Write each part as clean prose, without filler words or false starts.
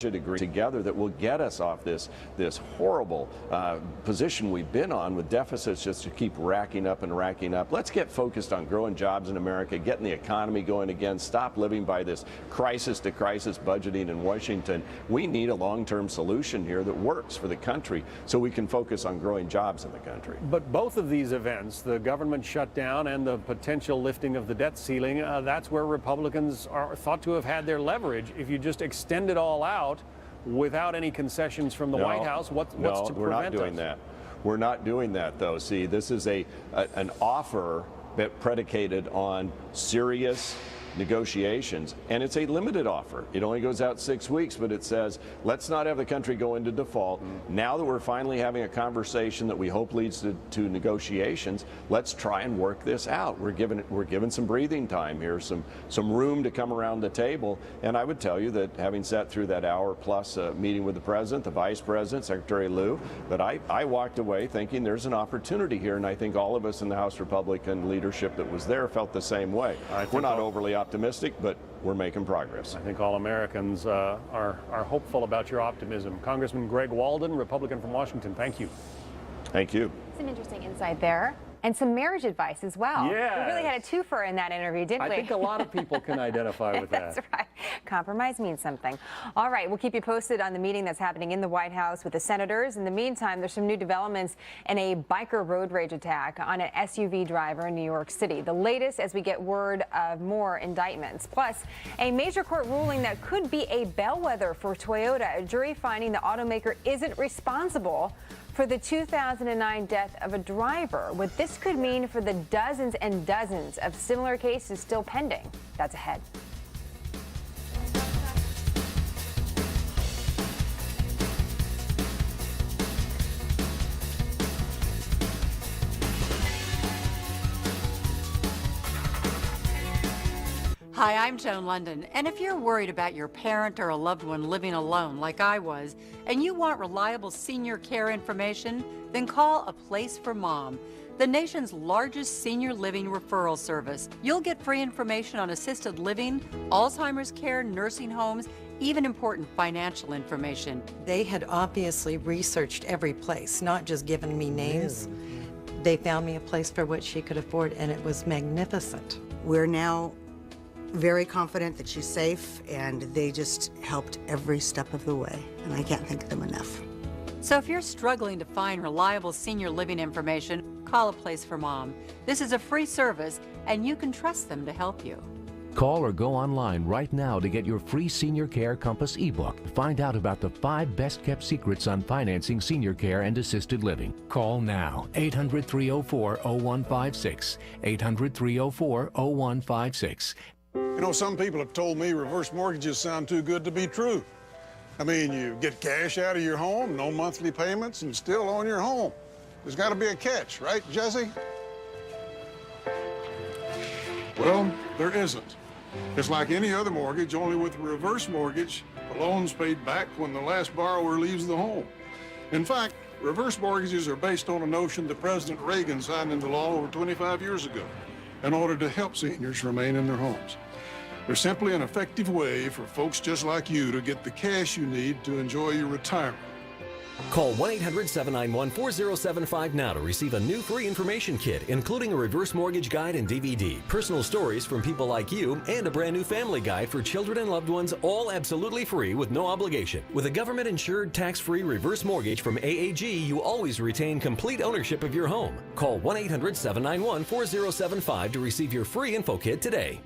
agree together that will get us off this horrible position we've been on with deficits just to keep racking up and racking up. Let's get focused on growing jobs in America, getting the economy going again, stop living by this crisis to crisis budgeting in Washington. We need a long-term solution here that works for the country so we can focus on growing jobs in the country. But both of these events, the government shutdown and the potential lifting of the debt ceiling, that's where Republicans are thought to have had their leverage. If you just extend it all out without any concessions from the White House, what's to prevent us? We're not doing that. We're not doing that, though. See, this is an offer that predicated on serious negotiations, and it's a limited offer. It only goes out 6 weeks, but it says, let's not have the country go into default. Now that we're finally having a conversation that we hope leads to negotiations, let's try and work this out. We're given some breathing time here, some room to come around the table. And I would tell you that having sat through that hour-plus meeting with the president, the vice president, Secretary Lew, that I walked away thinking there's an opportunity here, and I think all of us in the House Republican leadership that was there felt the same way. We're not overly optimistic, but we're making progress. I think all Americans are hopeful about your optimism. Congressman Greg Walden, Republican from Washington, thank you. Thank you. Some interesting insight there. And some marriage advice as well. Yeah. We really had a twofer in that interview, didn't we? I think a lot of people can identify with that. That's right. Compromise means something. All right, we'll keep you posted on the meeting that's happening in the White House with the senators. In the meantime, there's some new developments in a biker road rage attack on an SUV driver in New York City. The latest as we get word of more indictments. Plus, a major court ruling that could be a bellwether for Toyota. A jury finding the automaker isn't responsible for the 2009 death of a driver. What this could mean for the dozens and dozens of similar cases still pending. That's ahead. Hi, I'm Joan London, and if you're worried about your parent or a loved one living alone like I was, and you want reliable senior care information, then call A Place for Mom, the nation's largest senior living referral service. You'll get free information on assisted living, Alzheimer's care, nursing homes, even important financial information. They had obviously researched every place, not just given me names. They found me a place for what she could afford, and it was magnificent. We're now very confident that she's safe, and they just helped every step of the way, and I can't thank them enough. So if you're struggling to find reliable senior living information, call A Place for Mom. This is a free service, and you can trust them to help you. Call or go online right now to get your free Senior Care Compass ebook. Find out about the 5 best-kept secrets on financing senior care and assisted living. Call now, 800-304-0156, 800-304-0156. You know, some people have told me reverse mortgages sound too good to be true. I mean, you get cash out of your home, no monthly payments, and still own your home. There's got to be a catch, right, Jesse? Well, there isn't. It's like any other mortgage, only with a reverse mortgage, the loan's paid back when the last borrower leaves the home. In fact, reverse mortgages are based on a notion that President Reagan signed into law over 25 years ago in order to help seniors remain in their homes. They're simply an effective way for folks just like you to get the cash you need to enjoy your retirement. Call 1-800-791-4075 now to receive a new free information kit, including a reverse mortgage guide and DVD, personal stories from people like you, and a brand new family guide for children and loved ones, all absolutely free with no obligation. With a government-insured, tax-free reverse mortgage from AAG, you always retain complete ownership of your home. Call 1-800-791-4075 to receive your free info kit today.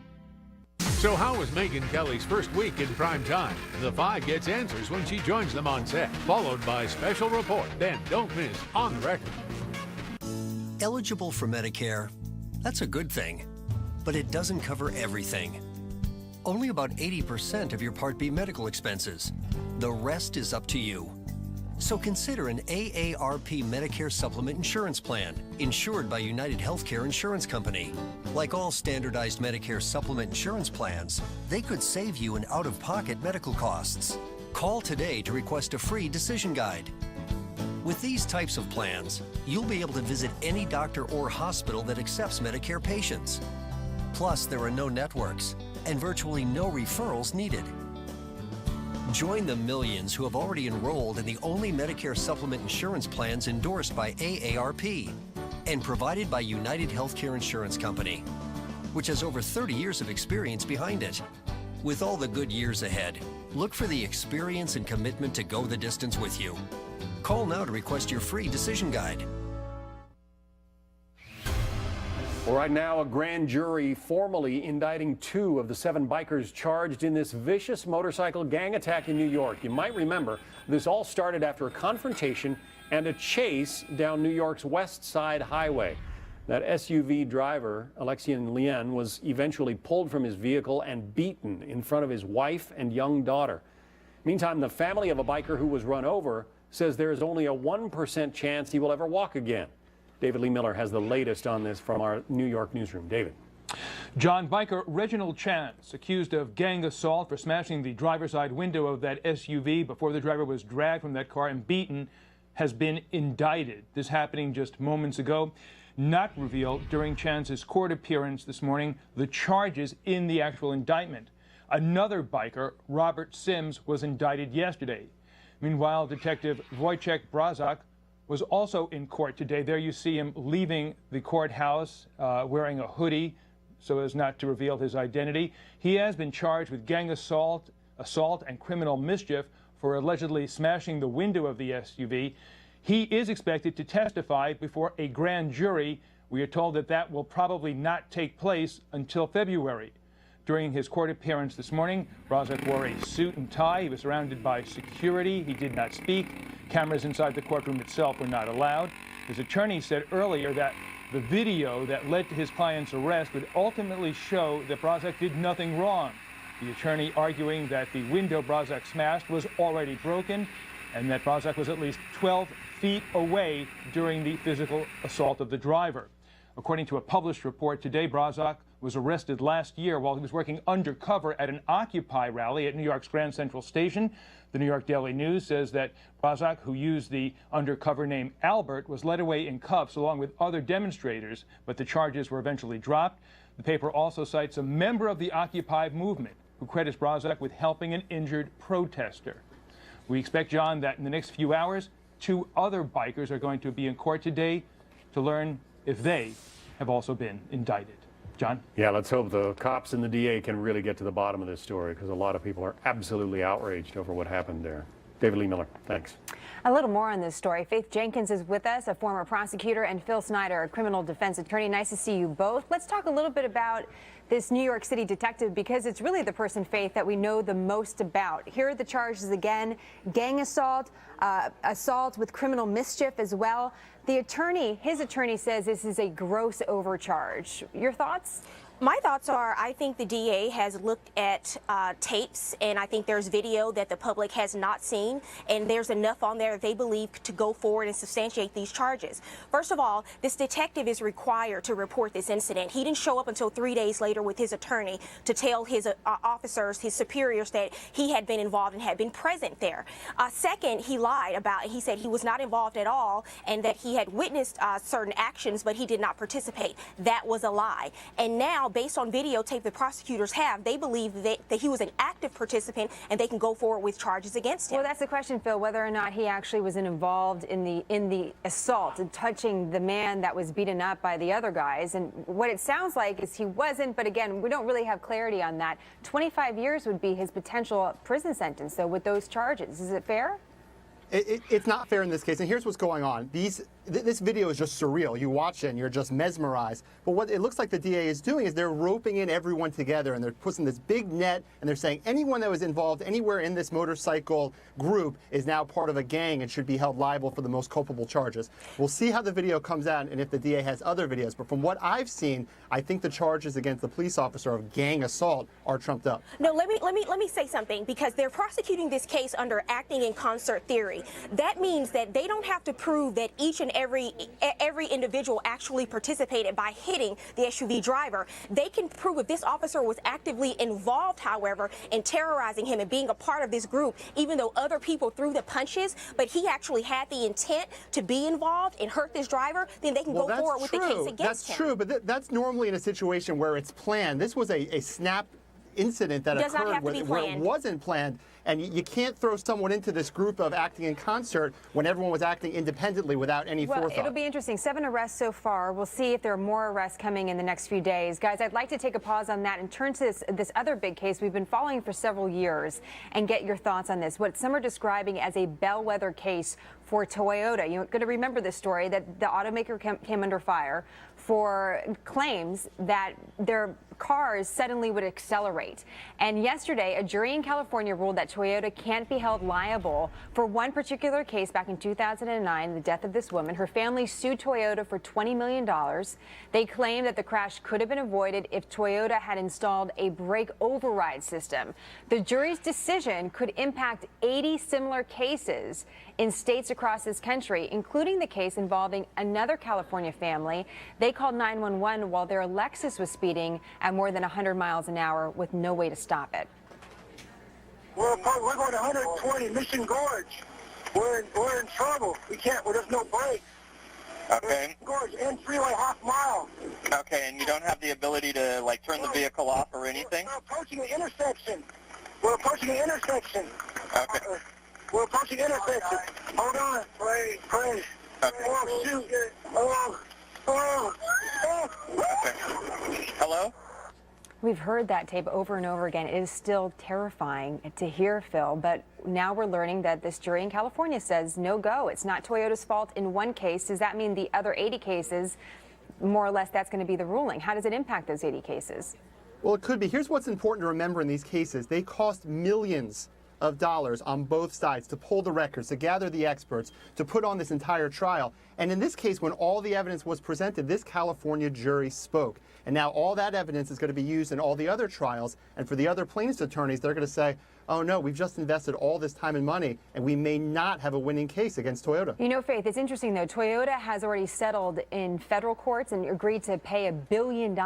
So how was Megyn Kelly's first week in prime time? The Five gets answers when she joins them on set, followed by special report. Then don't miss On the Record. Eligible for Medicare, that's a good thing, but it doesn't cover everything. Only about 80% of your Part B medical expenses. The rest is up to you. So consider an AARP Medicare Supplement Insurance Plan, insured by United Healthcare Insurance Company. Like all standardized Medicare Supplement insurance plans, they could save you in out-of-pocket medical costs. Call today to request a free decision guide. With these types of plans, you'll be able to visit any doctor or hospital that accepts Medicare patients. Plus, there are no networks and virtually no referrals needed. Join the millions who have already enrolled in the only Medicare supplement insurance plans endorsed by AARP and provided by United Healthcare Insurance Company, which has over 30 years of experience behind it. With all the good years ahead, look for the experience and commitment to go the distance with you. Call now to request your free decision guide. Well, right now, a grand jury formally indicting 2 of the 7 bikers charged in this vicious motorcycle gang attack in New York. You might remember this all started after a confrontation and a chase down New York's West Side Highway. That SUV driver, Lyons, was eventually pulled from his vehicle and beaten in front of his wife and young daughter. Meantime, the family of a biker who was run over says there is only a 1% chance he will ever walk again. David Lee Miller has the latest on this from our New York newsroom. David. John, biker Reginald Chance, accused of gang assault for smashing the driver's side window of that SUV before the driver was dragged from that car and beaten, has been indicted. This happening just moments ago. Not revealed during Chance's court appearance this morning the charges in the actual indictment. Another biker, Robert Sims, was indicted yesterday. Meanwhile, Detective Wojciech Brazak was also in court today. There you see him leaving the courthouse wearing a hoodie so as not to reveal his identity. He has been charged with gang assault, and criminal mischief for allegedly smashing the window of the SUV. He is expected to testify before a grand jury. We are told that that will probably not take place until February. During his court appearance this morning, Brazak wore a suit and tie. He was surrounded by security. He did not speak. Cameras inside the courtroom itself were not allowed. His attorney said earlier that the video that led to his client's arrest would ultimately show that Brazak did nothing wrong. The attorney arguing that the window Brazak smashed was already broken and that Brazak was at least 12 feet away during the physical assault of the driver. According to a published report today, Brazak was arrested last year while he was working undercover at an Occupy rally at New York's Grand Central Station. The New York Daily News says that Brazak, who used the undercover name Albert, was led away in cuffs along with other demonstrators, but the charges were eventually dropped. The paper also cites a member of the Occupy movement who credits Brazak with helping an injured protester. We expect, John, that in the next few hours, 2 other bikers are going to be in court today to learn if they have also been indicted. John? Yeah, let's hope the cops and the DA can really get to the bottom of this story, because a lot of people are absolutely outraged over what happened there. David Lee Miller, thanks. A little more on this story. Faith Jenkins is with us, a former prosecutor, and Phil Snyder, a criminal defense attorney. Nice to see you both. Let's talk a little bit about this New York City detective, because it's really the person, Faith, that we know the most about. Here are the charges again: gang assault, assault with criminal mischief as well. His attorney says this is a gross overcharge. Your thoughts? My thoughts are, I think the DA has looked at tapes, and I think there's video that the public has not seen, and there's enough on there that they believe to go forward and substantiate these charges. First of all, this detective is required to report this incident. He didn't show up until 3 days later with his attorney to tell his officers, his superiors, that he had been involved and had been present there. Second, he lied about it. He said he was not involved at all and that he had witnessed certain actions, but he did not participate. That was a lie. And now, based on videotape the prosecutors have, they believe that he was an active participant and they can go forward with charges against him. Well, that's the question, Phil, whether or not he actually was involved in the assault and touching the man that was beaten up by the other guys. And what it sounds like is he wasn't, but again, we don't really have clarity on that. 25 years would be his potential prison sentence, though, with those charges. Is it fair? It's not fair in this case, and here's what's going on. This video is just surreal. You watch it and you're just mesmerized. But what it looks like the DA is doing is they're roping in everyone together, and they're putting this big net, and they're saying anyone that was involved anywhere in this motorcycle group is now part of a gang and should be held liable for the most culpable charges. We'll see how the video comes out and if the DA has other videos. But from what I've seen, I think the charges against the police officer of gang assault are trumped up. No, let me say something, because they're prosecuting this case under acting in concert theory. That means that they don't have to prove that each and every individual actually participated by hitting the SUV driver. They can prove if this officer was actively involved, however, in terrorizing him and being a part of this group, even though other people threw the punches, but he actually had the intent to be involved and hurt this driver, then they can go forward with the case against him. That's true, but that's normally in a situation where it's planned. This was a snap incident that occurred where it wasn't planned. And you can't throw someone into this group of acting in concert when everyone was acting independently without any forethought. It'll be interesting. 7 arrests so far. We'll see if there are more arrests coming in the next few days. Guys, I'd like to take a pause on that and turn to this other big case we've been following for several years and get your thoughts on this. What some are describing as a bellwether case for Toyota. You're going to remember this story that the automaker came under fire for claims that their cars suddenly would accelerate. And yesterday, a jury in California ruled that Toyota can't be held liable for one particular case back in 2009, the death of this woman. Her family sued Toyota for $20 million. They claim that the crash could have been avoided if Toyota had installed a brake override system. The jury's decision could impact 80 similar cases in states across this country, including the case involving another California family. They called 911 while their Lexus was speeding at more than 100 miles an hour with no way to stop it. We're going 120 Mission Gorge. We're in trouble. We can't. There's no brakes. Okay. Gorge and freeway half-mile. Okay, and you don't have the ability to like turn the vehicle off or anything? We're approaching an intersection. We're approaching an intersection. Okay. We're approaching intersection. Hold on. Pray. Okay. Oh, shoot. Oh. Okay. Hello? We've heard that tape over and over again. It is still terrifying to hear, Phil, but now we're learning that this jury in California says no go. It's not Toyota's fault in one case. Does that mean the other 80 cases, more or less, that's going to be the ruling? How does it impact those 80 cases? Well, it could be. Here's what's important to remember in these cases. They cost millions of dollars on both sides to pull the records, to gather the experts, to put on this entire trial. And in this case, when all the evidence was presented, this California jury spoke. And now all that evidence is going to be used in all the other trials. And for the other plaintiffs' attorneys, they're going to say, oh no, we've just invested all this time and money, and we may not have a winning case against Toyota. You know, Faith, it's interesting, though. Toyota has already settled in federal courts and agreed to pay $1 billion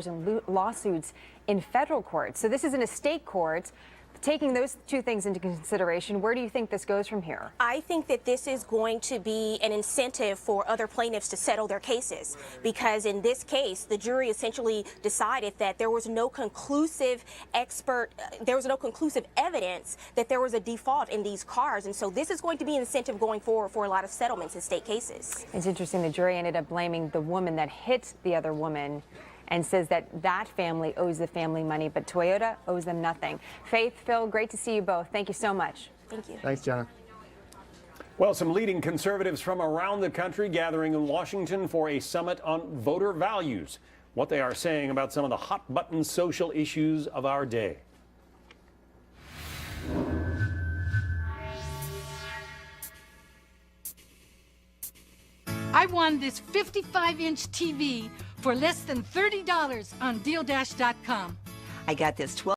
in lawsuits in federal courts. So this is in a state court. Taking those two things into consideration, where do you think this goes from here? I think that this is going to be an incentive for other plaintiffs to settle their cases, because in this case, the jury essentially decided that there was no conclusive evidence that there was a default in these cars, and so this is going to be an incentive going forward for a lot of settlements in state cases. It's interesting, the jury ended up blaming the woman that hit the other woman and says that that family owes the family money, but Toyota owes them nothing. Faith, Phil, great to see you both. Thank you so much. Thank you. Thanks, Jenna. Well, some leading conservatives from around the country gathering in Washington for a summit on voter values, what they are saying about some of the hot-button social issues of our day. I won this 55-inch TV for less than $30 on DealDash.com. I got this 12